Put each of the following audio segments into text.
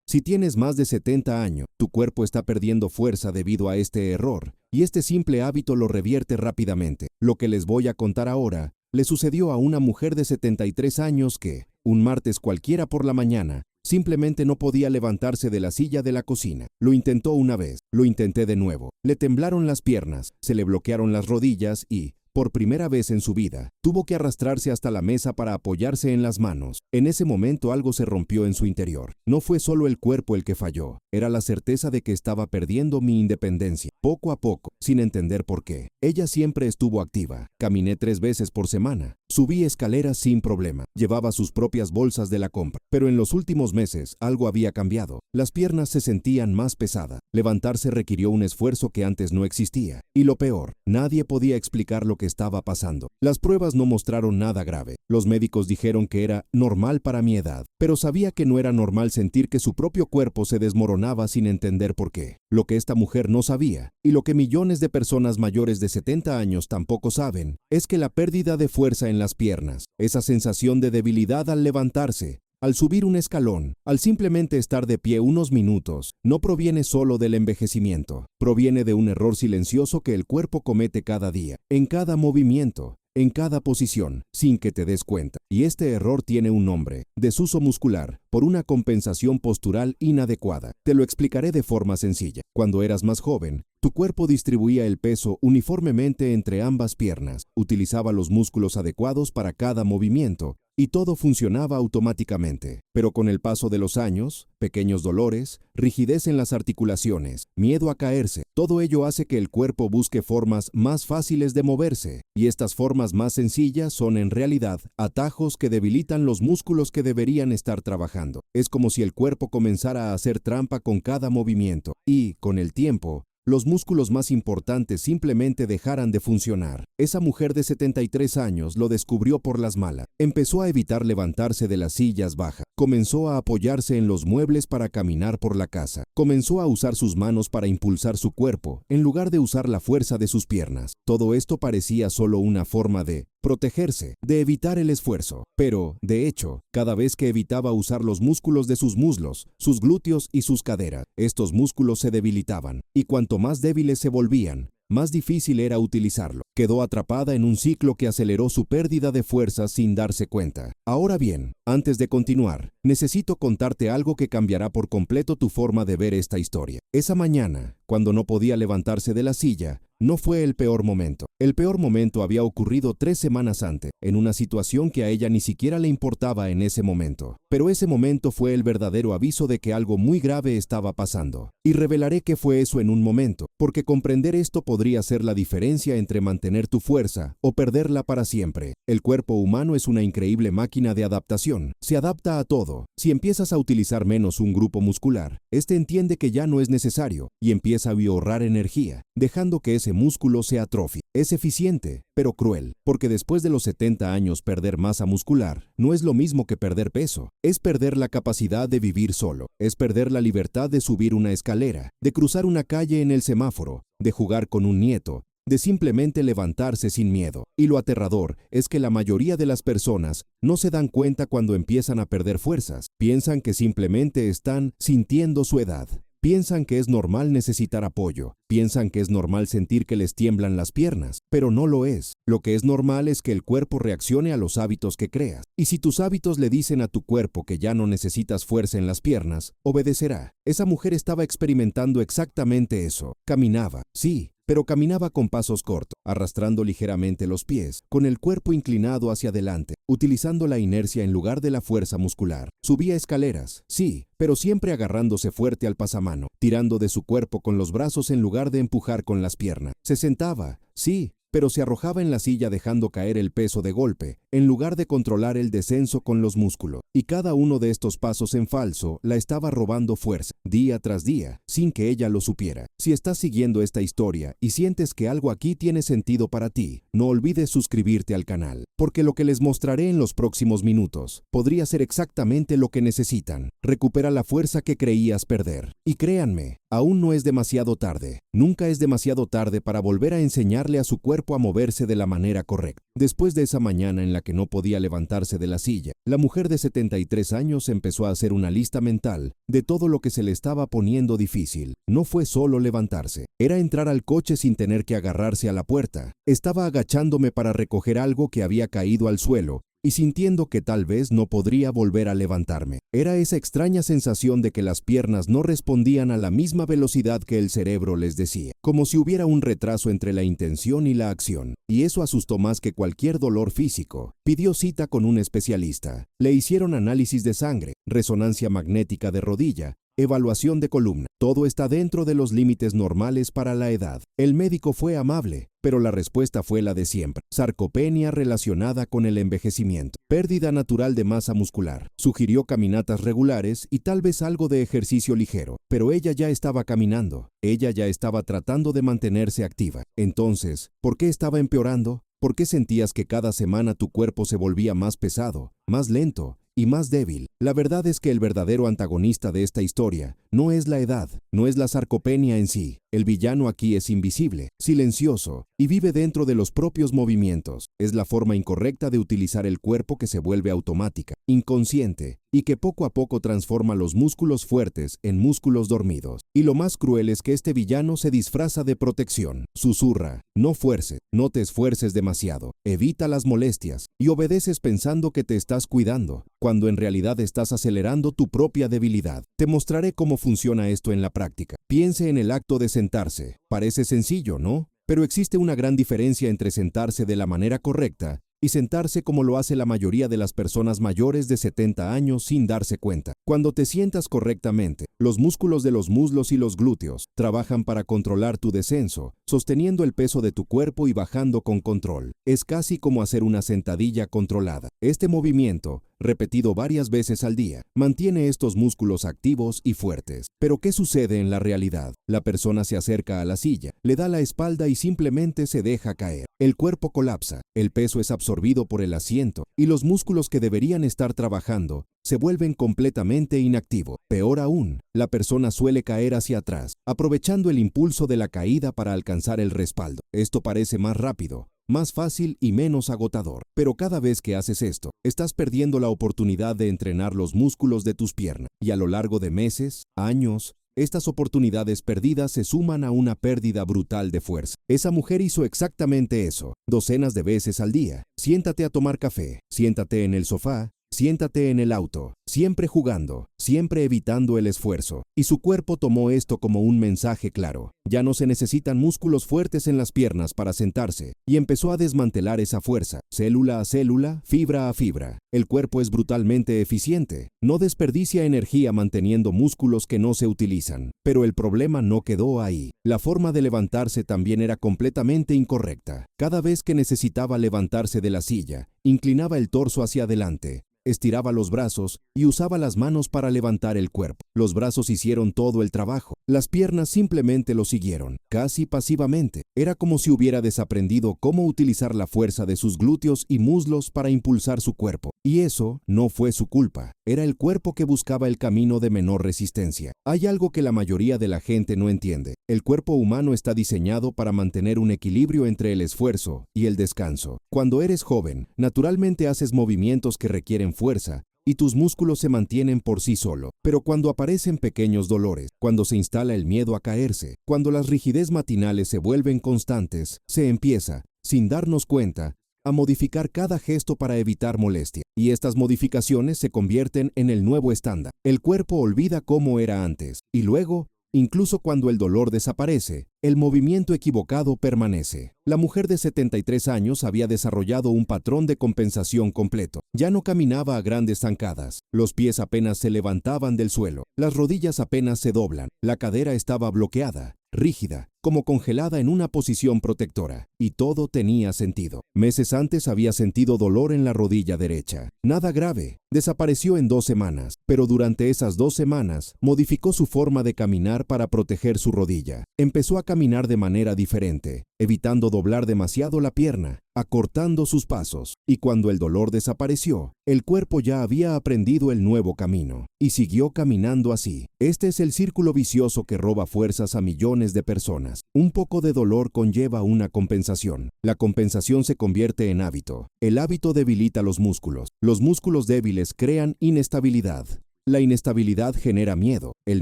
Si tienes más de 70 años, tu cuerpo está perdiendo fuerza debido a este error, y este simple hábito lo revierte rápidamente. Lo que les voy a contar ahora le sucedió a una mujer de 73 años que, un martes cualquiera por la mañana, simplemente no podía levantarse de la silla de la cocina. Lo intentó una vez, lo intenté de nuevo. Le temblaron las piernas, se le bloquearon las rodillas y, por primera vez en su vida, tuvo que arrastrarse hasta la mesa para apoyarse en las manos. En ese momento algo se rompió en su interior. No fue solo el cuerpo el que falló, era la certeza de que estaba perdiendo mi independencia. Poco a poco, sin entender por qué. Ella siempre estuvo activa. Caminé 3 veces por semana. Subí escaleras sin problema. Llevaba sus propias bolsas de la compra. Pero en los últimos meses algo había cambiado. Las piernas se sentían más pesadas. Levantarse requirió un esfuerzo que antes no existía. Y lo peor, nadie podía explicar lo que estaba pasando. Las pruebas no mostraron nada grave. Los médicos dijeron que era normal para mi edad, pero sabía que no era normal sentir que su propio cuerpo se desmoronaba sin entender por qué. Lo que esta mujer no sabía, y lo que millones de personas mayores de 70 años tampoco saben, es que la pérdida de fuerza en las piernas, esa sensación de debilidad al levantarse, al subir un escalón, al simplemente estar de pie unos minutos, no proviene solo del envejecimiento, proviene de un error silencioso que el cuerpo comete cada día, en cada movimiento, en cada posición, sin que te des cuenta. Y este error tiene un nombre: desuso muscular, por una compensación postural inadecuada. Te lo explicaré de forma sencilla. Cuando eras más joven, tu cuerpo distribuía el peso uniformemente entre ambas piernas, utilizaba los músculos adecuados para cada movimiento, y todo funcionaba automáticamente. Pero con el paso de los años, pequeños dolores, rigidez en las articulaciones, miedo a caerse, todo ello hace que el cuerpo busque formas más fáciles de moverse, y estas formas más sencillas son en realidad atajos que debilitan los músculos que deberían estar trabajando. Es como si el cuerpo comenzara a hacer trampa con cada movimiento, y, con el tiempo, los músculos más importantes simplemente dejaran de funcionar. Esa mujer de 73 años lo descubrió por las malas. Empezó a evitar levantarse de las sillas bajas. Comenzó a apoyarse en los muebles para caminar por la casa. Comenzó a usar sus manos para impulsar su cuerpo, en lugar de usar la fuerza de sus piernas. Todo esto parecía solo una forma de protegerse, de evitar el esfuerzo. Pero, de hecho, cada vez que evitaba usar los músculos de sus muslos, sus glúteos y sus caderas, estos músculos se debilitaban, y cuanto más débiles se volvían, más difícil era utilizarlo. Quedó atrapada en un ciclo que aceleró su pérdida de fuerza sin darse cuenta. Ahora bien, antes de continuar, necesito contarte algo que cambiará por completo tu forma de ver esta historia. Esa mañana, cuando no podía levantarse de la silla, no fue el peor momento. El peor momento había ocurrido 3 semanas antes, en una situación que a ella ni siquiera le importaba en ese momento. Pero ese momento fue el verdadero aviso de que algo muy grave estaba pasando. Y revelaré qué fue eso en un momento, porque comprender esto podría ser la diferencia entre mantener tu fuerza o perderla para siempre. El cuerpo humano es una increíble máquina de adaptación. Se adapta a todo. Si empiezas a utilizar menos un grupo muscular, este entiende que ya no es necesario y empieza a ahorrar energía, dejando que ese músculo se atrofie. Es eficiente, pero cruel, porque después de los 70 años perder masa muscular no es lo mismo que perder peso. Es perder la capacidad de vivir solo, es perder la libertad de subir una escalera, de cruzar una calle en el semáforo, de jugar con un nieto, de simplemente levantarse sin miedo. Y lo aterrador es que la mayoría de las personas no se dan cuenta cuando empiezan a perder fuerzas. Piensan que simplemente están sintiendo su edad. Piensan que es normal necesitar apoyo, piensan que es normal sentir que les tiemblan las piernas, pero no lo es. Lo que es normal es que el cuerpo reaccione a los hábitos que creas. Y si tus hábitos le dicen a tu cuerpo que ya no necesitas fuerza en las piernas, obedecerá. Esa mujer estaba experimentando exactamente eso. Caminaba, sí, pero caminaba con pasos cortos, arrastrando ligeramente los pies, con el cuerpo inclinado hacia adelante, utilizando la inercia en lugar de la fuerza muscular. Subía escaleras, sí, pero siempre agarrándose fuerte al pasamano, tirando de su cuerpo con los brazos en lugar de empujar con las piernas. Se sentaba, sí, pero se arrojaba en la silla dejando caer el peso de golpe, en lugar de controlar el descenso con los músculos. Y cada uno de estos pasos en falso la estaba robando fuerza, día tras día, sin que ella lo supiera. Si estás siguiendo esta historia y sientes que algo aquí tiene sentido para ti, no olvides suscribirte al canal, porque lo que les mostraré en los próximos minutos podría ser exactamente lo que necesitan. Recupera la fuerza que creías perder. Y créanme, aún no es demasiado tarde. Nunca es demasiado tarde para volver a enseñarle a su cuerpo cuerpo a moverse de la manera correcta. Después de esa mañana en la que no podía levantarse de la silla, la mujer de 73 años empezó a hacer una lista mental de todo lo que se le estaba poniendo difícil. No fue solo levantarse, era entrar al coche sin tener que agarrarse a la puerta. Estaba agachándome para recoger algo que había caído al suelo y sintiendo que tal vez no podría volver a levantarme. Era esa extraña sensación de que las piernas no respondían a la misma velocidad que el cerebro les decía, como si hubiera un retraso entre la intención y la acción. Y eso asustó más que cualquier dolor físico. Pidió cita con un especialista. Le hicieron análisis de sangre, resonancia magnética de rodilla, evaluación de columna. Todo está dentro de los límites normales para la edad. El médico fue amable, pero la respuesta fue la de siempre. Sarcopenia relacionada con el envejecimiento. Pérdida natural de masa muscular. Sugirió caminatas regulares y tal vez algo de ejercicio ligero. Pero ella ya estaba caminando. Ella ya estaba tratando de mantenerse activa. Entonces, ¿por qué estaba empeorando? ¿Por qué sentías que cada semana tu cuerpo se volvía más pesado, más lento y más débil? La verdad es que el verdadero antagonista de esta historia no es la edad, no es la sarcopenia en sí. El villano aquí es invisible, silencioso y vive dentro de los propios movimientos. Es la forma incorrecta de utilizar el cuerpo que se vuelve automática, inconsciente y que poco a poco transforma los músculos fuertes en músculos dormidos. Y lo más cruel es que este villano se disfraza de protección. Susurra: no fuerces, no te esfuerces demasiado, evita las molestias y obedeces pensando que te estás cuidando, cuando en realidad estás acelerando tu propia debilidad. Te mostraré cómo funciona esto en la práctica. Piense en el acto de sentarse. Parece sencillo, ¿no? Pero existe una gran diferencia entre sentarse de la manera correcta y sentarse como lo hace la mayoría de las personas mayores de 70 años sin darse cuenta. Cuando te sientas correctamente, los músculos de los muslos y los glúteos trabajan para controlar tu descenso, sosteniendo el peso de tu cuerpo y bajando con control. Es casi como hacer una sentadilla controlada. Este movimiento, repetido varias veces al día, mantiene estos músculos activos y fuertes. Pero ¿qué sucede en la realidad? La persona se acerca a la silla, le da la espalda y simplemente se deja caer. El cuerpo colapsa, el peso es absorbido por el asiento y los músculos que deberían estar trabajando se vuelven completamente inactivos. Peor aún, la persona suele caer hacia atrás, aprovechando el impulso de la caída para alcanzar el respaldo. Esto parece más rápido, más fácil y menos agotador. Pero cada vez que haces esto, estás perdiendo la oportunidad de entrenar los músculos de tus piernas. Y a lo largo de meses, años, estas oportunidades perdidas se suman a una pérdida brutal de fuerza. Esa mujer hizo exactamente eso, docenas de veces al día. Siéntate a tomar café, siéntate en el sofá, siéntate en el auto, siempre jugando, siempre evitando el esfuerzo. Y su cuerpo tomó esto como un mensaje claro. Ya no se necesitan músculos fuertes en las piernas para sentarse, y empezó a desmantelar esa fuerza, célula a célula, fibra a fibra. El cuerpo es brutalmente eficiente, no desperdicia energía manteniendo músculos que no se utilizan. Pero el problema no quedó ahí. La forma de levantarse también era completamente incorrecta. Cada vez que necesitaba levantarse de la silla, inclinaba el torso hacia adelante, estiraba los brazos y usaba las manos para levantar el cuerpo. Los brazos hicieron todo el trabajo. Las piernas simplemente lo siguieron, casi pasivamente. Era como si hubiera desaprendido cómo utilizar la fuerza de sus glúteos y muslos para impulsar su cuerpo. Y eso no fue su culpa. Era el cuerpo que buscaba el camino de menor resistencia. Hay algo que la mayoría de la gente no entiende. El cuerpo humano está diseñado para mantener un equilibrio entre el esfuerzo y el descanso. Cuando eres joven, naturalmente haces movimientos que requieren fuerza y tus músculos se mantienen por sí solo. Pero cuando aparecen pequeños dolores, cuando se instala el miedo a caerse, cuando las rigidez matinales se vuelven constantes, se empieza, sin darnos cuenta, a modificar cada gesto para evitar molestia. Y estas modificaciones se convierten en el nuevo estándar. El cuerpo olvida cómo era antes. Y luego, incluso cuando el dolor desaparece, el movimiento equivocado permanece. La mujer de 73 años había desarrollado un patrón de compensación completo. Ya no caminaba a grandes zancadas. Los pies apenas se levantaban del suelo. Las rodillas apenas se doblan. La cadera estaba bloqueada, rígida, como congelada en una posición protectora. Y todo tenía sentido. Meses antes había sentido dolor en la rodilla derecha. Nada grave. Desapareció en 2 semanas. Pero durante esas 2 semanas, modificó su forma de caminar para proteger su rodilla. Empezó a caminar de manera diferente, evitando doblar demasiado la pierna, acortando sus pasos, y cuando el dolor desapareció, el cuerpo ya había aprendido el nuevo camino, y siguió caminando así. Este es el círculo vicioso que roba fuerzas a millones de personas. Un poco de dolor conlleva una compensación. La compensación se convierte en hábito. El hábito debilita los músculos. Los músculos débiles crean inestabilidad. La inestabilidad genera miedo, el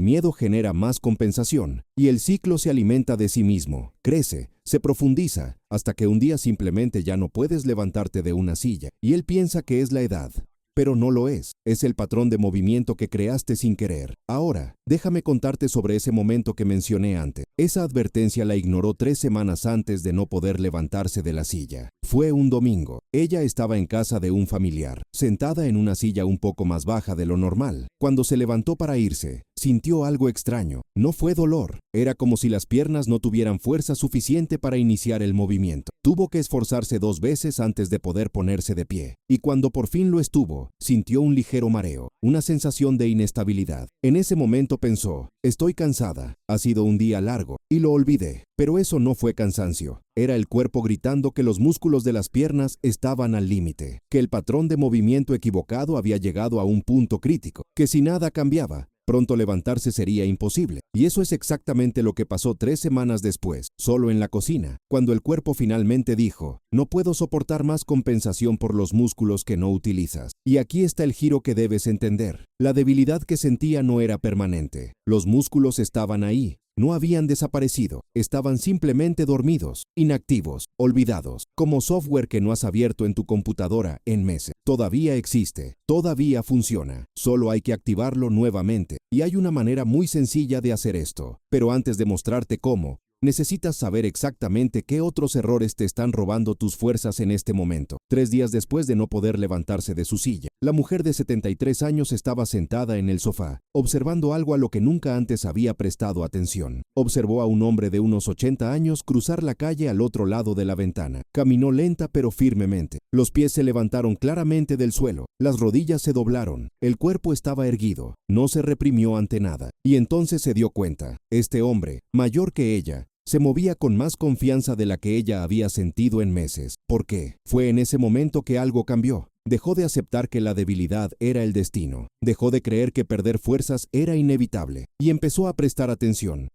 miedo genera más compensación, y el ciclo se alimenta de sí mismo, crece, se profundiza, hasta que un día simplemente ya no puedes levantarte de una silla, y él piensa que es la edad. Pero no lo es el patrón de movimiento que creaste sin querer. Ahora, déjame contarte sobre ese momento que mencioné antes. Esa advertencia la ignoró 3 semanas antes de no poder levantarse de la silla. Fue un domingo. Ella estaba en casa de un familiar, sentada en una silla un poco más baja de lo normal. Cuando se levantó para irse, sintió algo extraño. No fue dolor. Era como si las piernas no tuvieran fuerza suficiente para iniciar el movimiento. Tuvo que esforzarse 2 veces antes de poder ponerse de pie. Y cuando por fin lo estuvo, sintió un ligero mareo, una sensación de inestabilidad. En ese momento pensó, estoy cansada, ha sido un día largo, y lo olvidé. Pero eso no fue cansancio. Era el cuerpo gritando que los músculos de las piernas estaban al límite, que el patrón de movimiento equivocado había llegado a un punto crítico, que si nada cambiaba, pronto levantarse sería imposible. Y eso es exactamente lo que pasó 3 semanas después, solo en la cocina, cuando el cuerpo finalmente dijo, no puedo soportar más compensación por los músculos que no utilizas. Y aquí está el giro que debes entender. La debilidad que sentía no era permanente. Los músculos estaban ahí. No habían desaparecido, estaban simplemente dormidos, inactivos, olvidados, como software que no has abierto en tu computadora en meses. Todavía existe, todavía funciona, solo hay que activarlo nuevamente. Y hay una manera muy sencilla de hacer esto. Pero antes de mostrarte cómo, necesitas saber exactamente qué otros errores te están robando tus fuerzas en este momento. 3 días después de no poder levantarse de su silla, la mujer de 73 años estaba sentada en el sofá, observando algo a lo que nunca antes había prestado atención. Observó a un hombre de unos 80 años cruzar la calle al otro lado de la ventana. Caminó lenta pero firmemente. Los pies se levantaron claramente del suelo, las rodillas se doblaron, el cuerpo estaba erguido, no se reprimió ante nada. Y entonces se dio cuenta, este hombre, mayor que ella, se movía con más confianza de la que ella había sentido en meses. ¿Por qué? Fue en ese momento que algo cambió. Dejó de aceptar que la debilidad era el destino. Dejó de creer que perder fuerzas era inevitable. Y empezó a prestar atención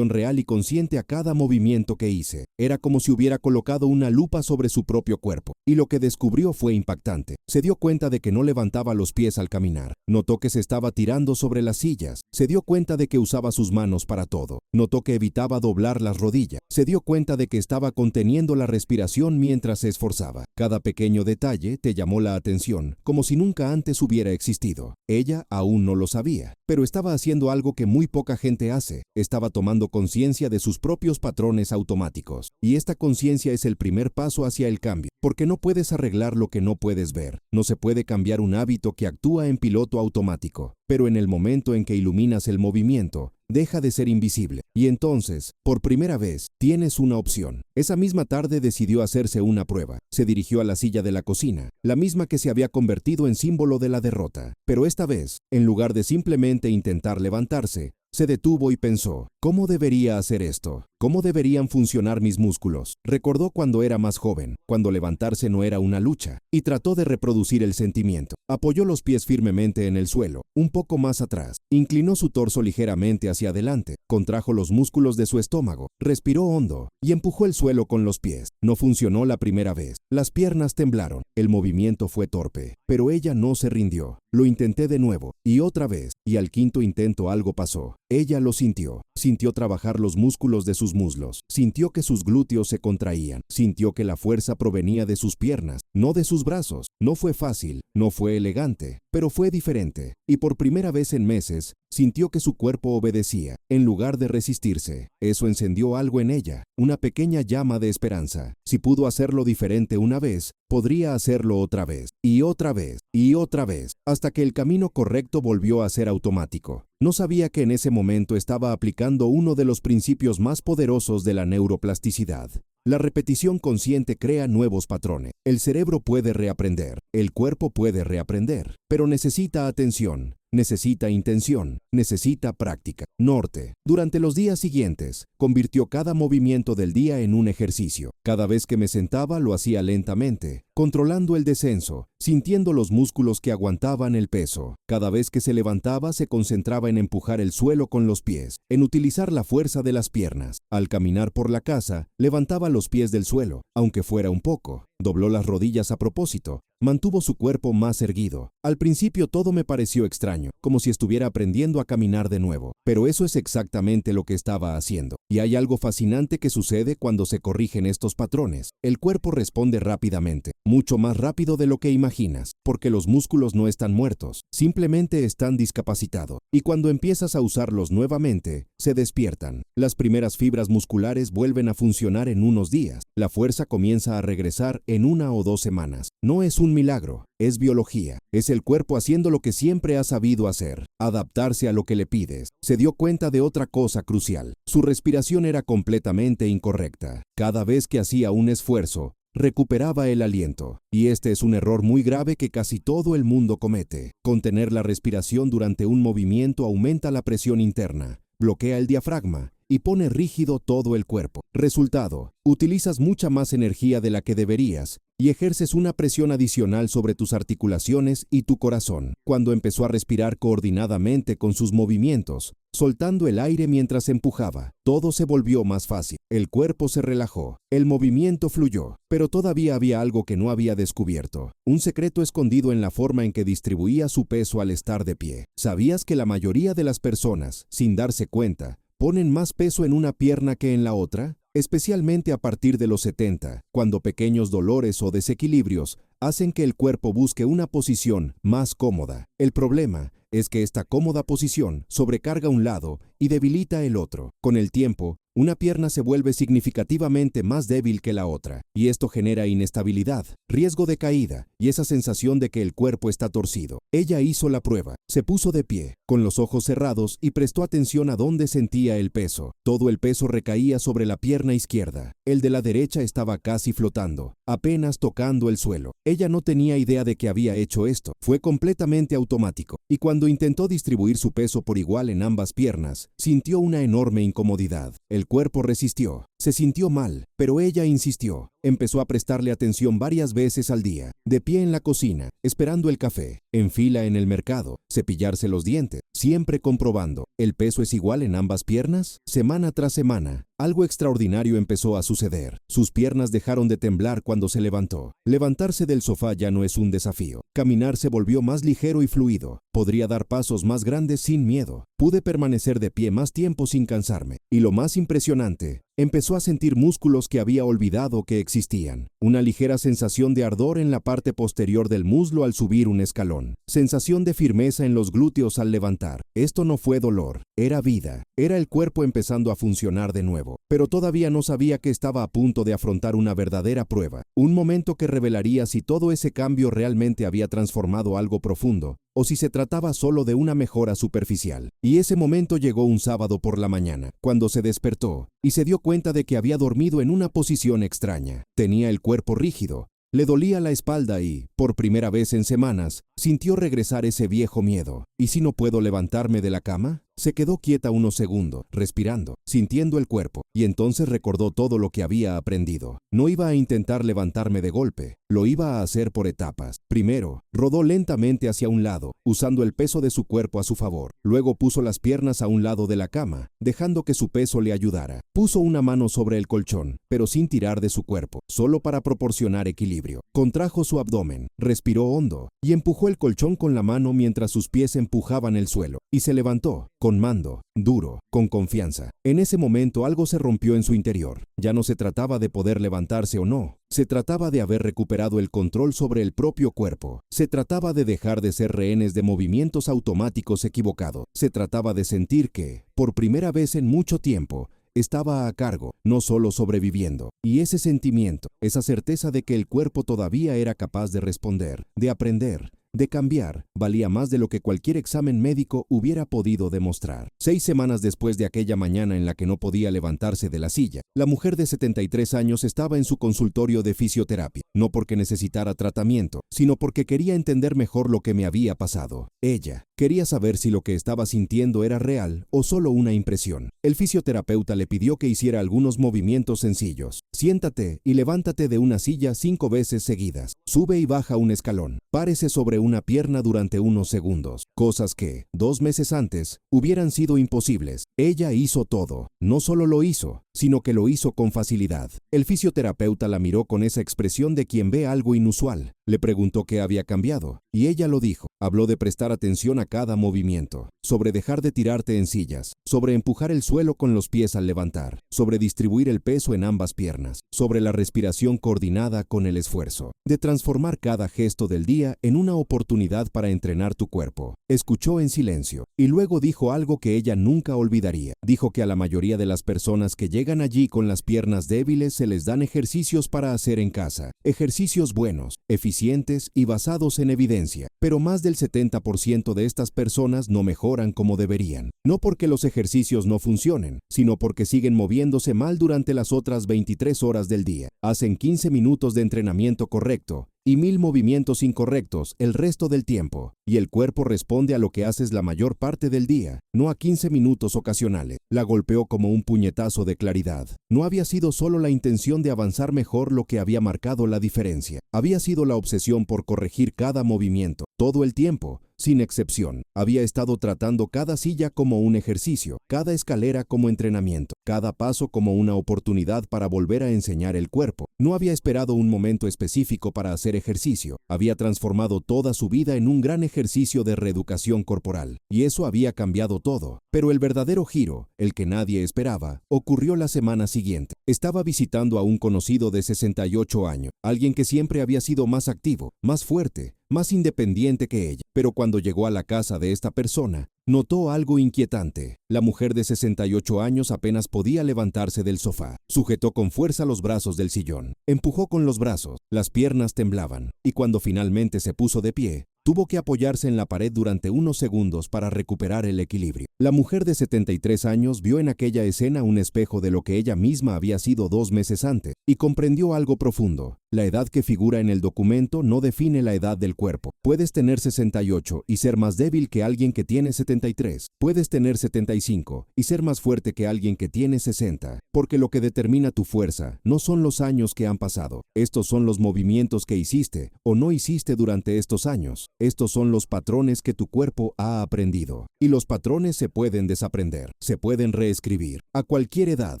real y consciente a cada movimiento que hice. Era como si hubiera colocado una lupa sobre su propio cuerpo. Y lo que descubrió fue impactante. Se dio cuenta de que no levantaba los pies al caminar. Notó que se estaba tirando sobre las sillas. Se dio cuenta de que usaba sus manos para todo. Notó que evitaba doblar las rodillas. Se dio cuenta de que estaba conteniendo la respiración mientras se esforzaba. Cada pequeño detalle te llamó la atención, como si nunca antes hubiera existido. Ella aún no lo sabía, pero estaba haciendo algo que muy poca gente hace. Estaba tomando conciencia de sus propios patrones automáticos. Y esta conciencia es el primer paso hacia el cambio, porque no puedes arreglar lo que no puedes ver. No se puede cambiar un hábito que actúa en piloto automático. Pero en el momento en que iluminas el movimiento, deja de ser invisible. Y entonces, por primera vez, tienes una opción. Esa misma tarde decidió hacerse una prueba. Se dirigió a la silla de la cocina, la misma que se había convertido en símbolo de la derrota. Pero esta vez, en lugar de simplemente intentar levantarse, se detuvo y pensó, ¿cómo debería hacer esto? ¿Cómo deberían funcionar mis músculos? Recordó cuando era más joven, cuando levantarse no era una lucha, y trató de reproducir el sentimiento. Apoyó los pies firmemente en el suelo, un poco más atrás. Inclinó su torso ligeramente hacia adelante, contrajo los músculos de su estómago, respiró hondo y empujó el suelo con los pies. No funcionó la primera vez. Las piernas temblaron. El movimiento fue torpe, pero ella no se rindió. Lo intenté de nuevo, y otra vez, y al quinto intento algo pasó. Ella lo sintió. Sintió trabajar los músculos de sus muslos. Sintió que sus glúteos se contraían. Sintió que la fuerza provenía de sus piernas, no de sus brazos. No fue fácil, no fue elegante, pero fue diferente. Y por primera vez en meses, sintió que su cuerpo obedecía, en lugar de resistirse. Eso encendió algo en ella, una pequeña llama de esperanza. Si pudo hacerlo diferente una vez, podría hacerlo otra vez, y otra vez, y otra vez, hasta que el camino correcto volvió a ser automático. No sabía que en ese momento estaba aplicando uno de los principios más poderosos de la neuroplasticidad. La repetición consciente crea nuevos patrones. El cerebro puede reaprender, el cuerpo puede reaprender, pero necesita atención. Necesita intención, necesita práctica. Norte. Durante los días siguientes, convirtió cada movimiento del día en un ejercicio. Cada vez que me sentaba lo hacía lentamente, controlando el descenso, sintiendo los músculos que aguantaban el peso. Cada vez que se levantaba se concentraba en empujar el suelo con los pies, en utilizar la fuerza de las piernas. Al caminar por la casa, levantaba los pies del suelo, aunque fuera un poco. Dobló las rodillas a propósito. Mantuvo su cuerpo más erguido. Al principio todo me pareció extraño, como si estuviera aprendiendo a caminar de nuevo. Pero eso es exactamente lo que estaba haciendo. Y hay algo fascinante que sucede cuando se corrigen estos patrones. El cuerpo responde rápidamente, mucho más rápido de lo que imaginas, porque los músculos no están muertos, simplemente están discapacitados. Y cuando empiezas a usarlos nuevamente, se despiertan. Las primeras fibras musculares vuelven a funcionar en unos días. La fuerza comienza a regresar en 1 o 2 semanas. No es un milagro, es biología. Es el cuerpo haciendo lo que siempre ha sabido hacer, adaptarse a lo que le pides. Se dio cuenta de otra cosa crucial. Su respiración era completamente incorrecta. Cada vez que hacía un esfuerzo, recuperaba el aliento. Y este es un error muy grave que casi todo el mundo comete. Contener la respiración durante un movimiento aumenta la presión interna, bloquea el diafragma y pone rígido todo el cuerpo. Resultado, utilizas mucha más energía de la que deberías y ejerces una presión adicional sobre tus articulaciones y tu corazón. Cuando empezó a respirar coordinadamente con sus movimientos, soltando el aire mientras empujaba, todo se volvió más fácil. El cuerpo se relajó, el movimiento fluyó, pero todavía había algo que no había descubierto. Un secreto escondido en la forma en que distribuía su peso al estar de pie. ¿Sabías que la mayoría de las personas, sin darse cuenta, ponen más peso en una pierna que en la otra? Especialmente a partir de los 70, cuando pequeños dolores o desequilibrios hacen que el cuerpo busque una posición más cómoda. El problema es que esta cómoda posición sobrecarga un lado y debilita el otro. Con el tiempo, una pierna se vuelve significativamente más débil que la otra, y esto genera inestabilidad, riesgo de caída y esa sensación de que el cuerpo está torcido. Ella hizo la prueba, se puso de pie, con los ojos cerrados y prestó atención a dónde sentía el peso. Todo el peso recaía sobre la pierna izquierda. El de la derecha estaba casi flotando, apenas tocando el suelo. Ella no tenía idea de que había hecho esto. Fue completamente automático, y cuando intentó distribuir su peso por igual en ambas piernas, sintió una enorme incomodidad. El cuerpo resistió. Se sintió mal, pero ella insistió. Empezó a prestarle atención varias veces al día, de pie en la cocina, esperando el café, en fila en el mercado, cepillarse los dientes, siempre comprobando, ¿el peso es igual en ambas piernas? Semana tras semana, algo extraordinario empezó a suceder. Sus piernas dejaron de temblar cuando se levantó. Levantarse del sofá ya no es un desafío. Caminar se volvió más ligero y fluido. Podría dar pasos más grandes sin miedo. Pude permanecer de pie más tiempo sin cansarme. Y lo más impresionante, empezó a sentir músculos que había olvidado que existían. Una ligera sensación de ardor en la parte posterior del muslo al subir un escalón. Sensación de firmeza en los glúteos al levantar. Esto no fue dolor, era vida. Era el cuerpo empezando a funcionar de nuevo. Pero todavía no sabía que estaba a punto de afrontar una verdadera prueba. Un momento que revelaría si todo ese cambio realmente había transformado algo profundo, o si se trataba solo de una mejora superficial. Y ese momento llegó un sábado por la mañana, cuando se despertó y se dio cuenta de que había dormido en una posición extraña. Tenía el cuerpo rígido, le dolía la espalda y, por primera vez en semanas, sintió regresar ese viejo miedo. ¿Y si no puedo levantarme de la cama? Se quedó quieta unos segundos, respirando, sintiendo el cuerpo, y entonces recordó todo lo que había aprendido. No iba a intentar levantarme de golpe, lo iba a hacer por etapas. Primero, rodó lentamente hacia un lado, usando el peso de su cuerpo a su favor. Luego puso las piernas a un lado de la cama, dejando que su peso le ayudara. Puso una mano sobre el colchón, pero sin tirar de su cuerpo, solo para proporcionar equilibrio. Contrajo su abdomen, respiró hondo, y empujó el colchón con la mano mientras sus pies empujaban el suelo, y se levantó, con mando, duro, con confianza. En ese momento algo se rompió en su interior. Ya no se trataba de poder levantarse o no. Se trataba de haber recuperado el control sobre el propio cuerpo. Se trataba de dejar de ser rehenes de movimientos automáticos equivocados. Se trataba de sentir que, por primera vez en mucho tiempo, estaba a cargo, no solo sobreviviendo. Y ese sentimiento, esa certeza de que el cuerpo todavía era capaz de responder, de aprender, de cambiar, valía más de lo que cualquier examen médico hubiera podido demostrar. 6 semanas después de aquella mañana en la que no podía levantarse de la silla, la mujer de 73 años estaba en su consultorio de fisioterapia, no porque necesitara tratamiento, sino porque quería entender mejor lo que me había pasado. Ella quería saber si lo que estaba sintiendo era real o solo una impresión. El fisioterapeuta le pidió que hiciera algunos movimientos sencillos. Siéntate y levántate de una silla 5 veces seguidas. Sube y baja un escalón. Párese sobre una pierna durante unos segundos. Cosas que, 2 meses antes, hubieran sido imposibles. Ella hizo todo. No solo lo hizo, sino que lo hizo con facilidad. El fisioterapeuta la miró con esa expresión de quien ve algo inusual. Le preguntó qué había cambiado, y ella lo dijo. Habló de prestar atención a cada movimiento, sobre dejar de tirarte en sillas, sobre empujar el suelo con los pies al levantar, sobre distribuir el peso en ambas piernas, sobre la respiración coordinada con el esfuerzo, de transformar cada gesto del día en una oportunidad para entrenar tu cuerpo. Escuchó en silencio, y luego dijo algo que ella nunca olvidaría. Dijo que a la mayoría de las personas que llegan allí con las piernas débiles se les dan ejercicios para hacer en casa, ejercicios buenos, eficientes y basados en evidencia, pero más del 70% de estas personas no mejoran como deberían. No porque los ejercicios no funcionen, sino porque siguen moviéndose mal durante las otras 23 horas del día. Hacen 15 minutos de entrenamiento correcto y 1000 movimientos incorrectos el resto del tiempo, y el cuerpo responde a lo que haces la mayor parte del día, no a 15 minutos ocasionales. La golpeó como un puñetazo de claridad. No había sido solo la intención de avanzar mejor lo que había marcado la diferencia. Había sido la obsesión por corregir cada movimiento, todo el tiempo, sin excepción. Había estado tratando cada silla como un ejercicio, cada escalera como entrenamiento, cada paso como una oportunidad para volver a enseñar el cuerpo. No había esperado un momento específico para hacer ejercicio. Había transformado toda su vida en un gran ejercicio de reeducación corporal, y eso había cambiado todo. Pero el verdadero giro, el que nadie esperaba, ocurrió la semana siguiente. Estaba visitando a un conocido de 68 años, alguien que siempre había sido más activo, más fuerte, más independiente que ella. Pero cuando llegó a la casa de esta persona, notó algo inquietante. La mujer de 68 años apenas podía levantarse del sofá. Sujetó con fuerza los brazos del sillón. Empujó con los brazos. Las piernas temblaban. Y cuando finalmente se puso de pie, tuvo que apoyarse en la pared durante unos segundos para recuperar el equilibrio. La mujer de 73 años vio en aquella escena un espejo de lo que ella misma había sido 2 meses antes, y comprendió algo profundo. La edad que figura en el documento no define la edad del cuerpo. Puedes tener 68 y ser más débil que alguien que tiene 73. Puedes tener 75 y ser más fuerte que alguien que tiene 60. Porque lo que determina tu fuerza no son los años que han pasado. Estos son los movimientos que hiciste o no hiciste durante estos años. Estos son los patrones que tu cuerpo ha aprendido. Y los patrones se pueden desaprender, se pueden reescribir. A cualquier edad,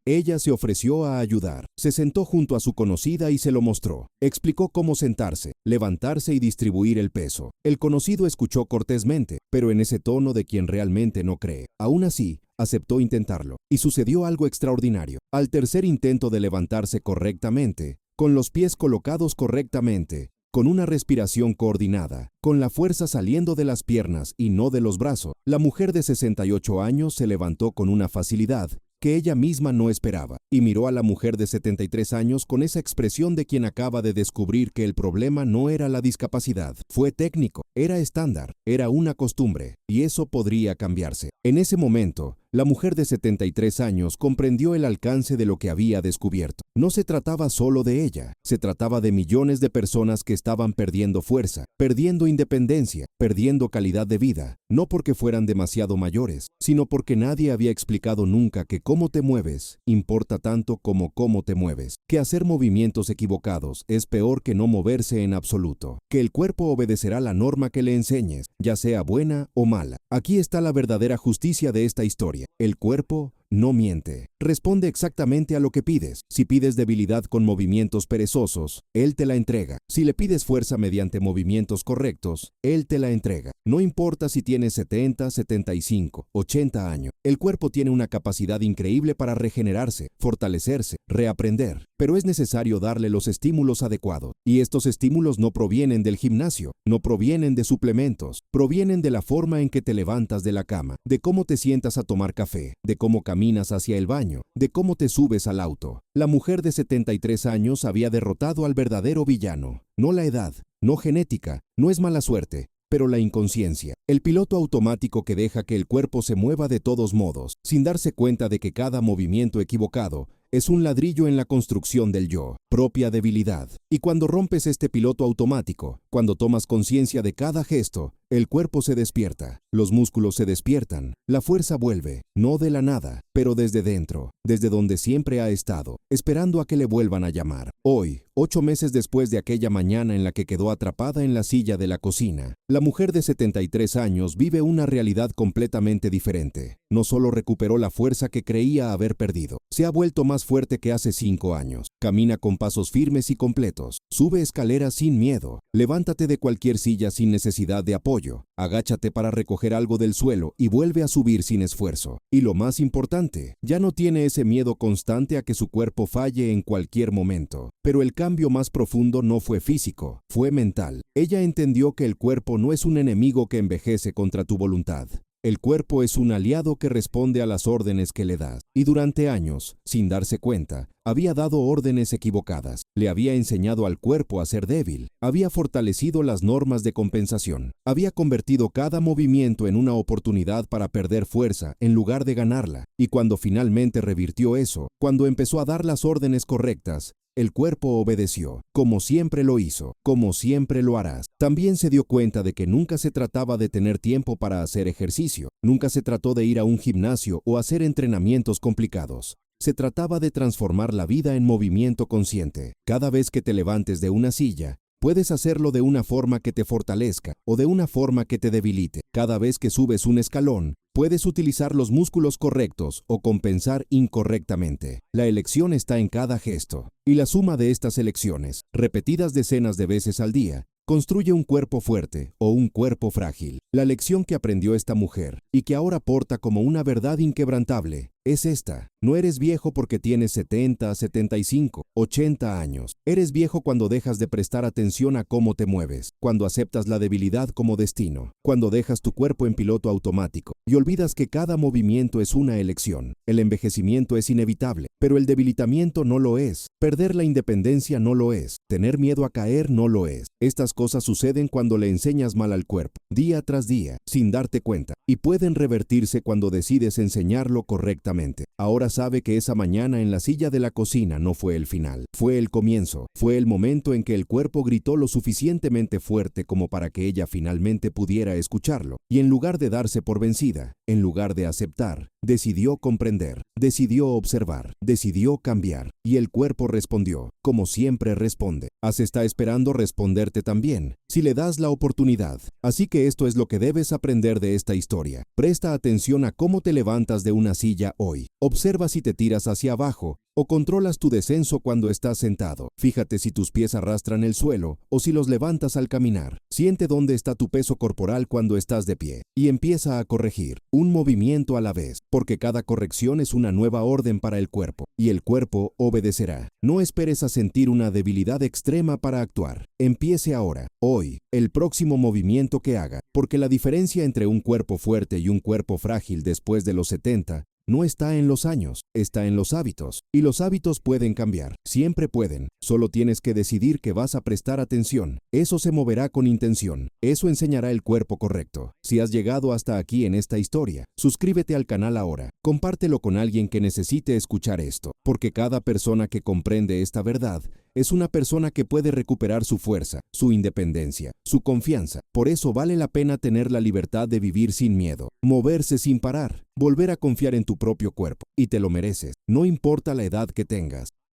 ella se ofreció a ayudar. Se sentó junto a su conocida y se lo mostró. Explicó cómo sentarse, levantarse y distribuir el peso. El conocido escuchó cortésmente, pero en ese tono de quien realmente no cree. Aún así, aceptó intentarlo. Y sucedió algo extraordinario. Al tercer intento de levantarse correctamente, con los pies colocados correctamente, con una respiración coordinada, con la fuerza saliendo de las piernas y no de los brazos, la mujer de 68 años se levantó con una facilidad que ella misma no esperaba, y miró a la mujer de 73 años con esa expresión de quien acaba de descubrir que el problema no era la discapacidad, fue técnico, era estándar, era una costumbre, y eso podría cambiarse. En ese momento, la mujer de 73 años comprendió el alcance de lo que había descubierto. No se trataba solo de ella, se trataba de millones de personas que estaban perdiendo fuerza, perdiendo independencia, perdiendo calidad de vida, no porque fueran demasiado mayores, sino porque nadie había explicado nunca que cómo te mueves importa tanto como cómo te mueves, que hacer movimientos equivocados es peor que no moverse en absoluto, que el cuerpo obedecerá la norma que le enseñes, ya sea buena o mala. Aquí está la verdadera justicia de esta historia. El cuerpo no miente. Responde exactamente a lo que pides. Si pides debilidad con movimientos perezosos, Él te la entrega. Si le pides fuerza mediante movimientos correctos, Él te la entrega. No importa si tienes 70, 75, 80 años. El cuerpo tiene una capacidad increíble para regenerarse, fortalecerse, reaprender. Pero es necesario darle los estímulos adecuados. Y estos estímulos no provienen del gimnasio, no provienen de suplementos, provienen de la forma en que te levantas de la cama, de cómo te sientas a tomar café, de cómo caminas hacia el baño, de cómo te subes al auto. La mujer de 73 años había derrotado al verdadero villano. No la edad, no genética, no es mala suerte, pero la inconsciencia. El piloto automático que deja que el cuerpo se mueva de todos modos, sin darse cuenta de que cada movimiento equivocado es un ladrillo en la construcción del yo, propia debilidad. Y cuando rompes este piloto automático, cuando tomas conciencia de cada gesto, el cuerpo se despierta, los músculos se despiertan, la fuerza vuelve, no de la nada, pero desde dentro, desde donde siempre ha estado, esperando a que le vuelvan a llamar. Hoy, 8 meses después de aquella mañana en la que quedó atrapada en la silla de la cocina, la mujer de 73 años vive una realidad completamente diferente. No solo recuperó la fuerza que creía haber perdido, se ha vuelto más fuerte que hace 5 años. Camina con pasos firmes y completos, sube escaleras sin miedo, levántate de cualquier silla sin necesidad de apoyo, agáchate para recoger algo del suelo y vuelve a subir sin esfuerzo. Y lo más importante, ya no tiene ese miedo constante a que su cuerpo falle en cualquier momento. Pero el cambio más profundo no fue físico, fue mental. Ella entendió que el cuerpo no es un enemigo que envejece contra tu voluntad. El cuerpo es un aliado que responde a las órdenes que le das. Y durante años, sin darse cuenta, había dado órdenes equivocadas. Le había enseñado al cuerpo a ser débil. Había fortalecido las normas de compensación. Había convertido cada movimiento en una oportunidad para perder fuerza en lugar de ganarla. Y cuando finalmente revirtió eso, cuando empezó a dar las órdenes correctas, el cuerpo obedeció, como siempre lo hizo, como siempre lo harás. También se dio cuenta de que nunca se trataba de tener tiempo para hacer ejercicio, nunca se trató de ir a un gimnasio o hacer entrenamientos complicados. Se trataba de transformar la vida en movimiento consciente. Cada vez que te levantes de una silla, puedes hacerlo de una forma que te fortalezca o de una forma que te debilite. Cada vez que subes un escalón, puedes utilizar los músculos correctos o compensar incorrectamente. La elección está en cada gesto. Y la suma de estas elecciones, repetidas decenas de veces al día, construye un cuerpo fuerte o un cuerpo frágil. La lección que aprendió esta mujer y que ahora porta como una verdad inquebrantable es esta: no eres viejo porque tienes 70, 75, 80 años. Eres viejo cuando dejas de prestar atención a cómo te mueves, cuando aceptas la debilidad como destino, cuando dejas tu cuerpo en piloto automático y olvidas que cada movimiento es una elección. El envejecimiento es inevitable, pero el debilitamiento no lo es. Perder la independencia no lo es. Tener miedo a caer no lo es. Estas cosas suceden cuando le enseñas mal al cuerpo, día tras día, sin darte cuenta, y pueden revertirse cuando decides enseñarlo correctamente. Ahora sabe que esa mañana en la silla de la cocina no fue el final, fue el comienzo, fue el momento en que el cuerpo gritó lo suficientemente fuerte como para que ella finalmente pudiera escucharlo, y en lugar de darse por vencida, en lugar de aceptar, decidió comprender, decidió observar, decidió cambiar, y el cuerpo respondió, como siempre responde. Está esperando responderte también, si le das la oportunidad. Así que esto es lo que debes aprender de esta historia. Presta atención a cómo te levantas de una silla hoy. Observa si te tiras hacia abajo o controlas tu descenso cuando estás sentado. Fíjate si tus pies arrastran el suelo o si los levantas al caminar. Siente dónde está tu peso corporal cuando estás de pie y empieza a corregir, un movimiento a la vez, porque cada corrección es una nueva orden para el cuerpo y el cuerpo obedecerá. No esperes a sentir una debilidad extrema para actuar. Empiece ahora, hoy, el próximo movimiento que haga, porque la diferencia entre un cuerpo fuerte y un cuerpo frágil después de los 70 no está en los años, está en los hábitos. Y los hábitos pueden cambiar, siempre pueden. Solo tienes que decidir que vas a prestar atención. Eso se moverá con intención. Eso enseñará el cuerpo correcto. Si has llegado hasta aquí en esta historia, suscríbete al canal ahora. Compártelo con alguien que necesite escuchar esto, porque cada persona que comprende esta verdad es una persona que puede recuperar su fuerza, su independencia, su confianza. Por eso vale la pena tener la libertad de vivir sin miedo, moverse sin parar, volver a confiar en tu propio cuerpo. Y te lo mereces, no importa la edad que tengas.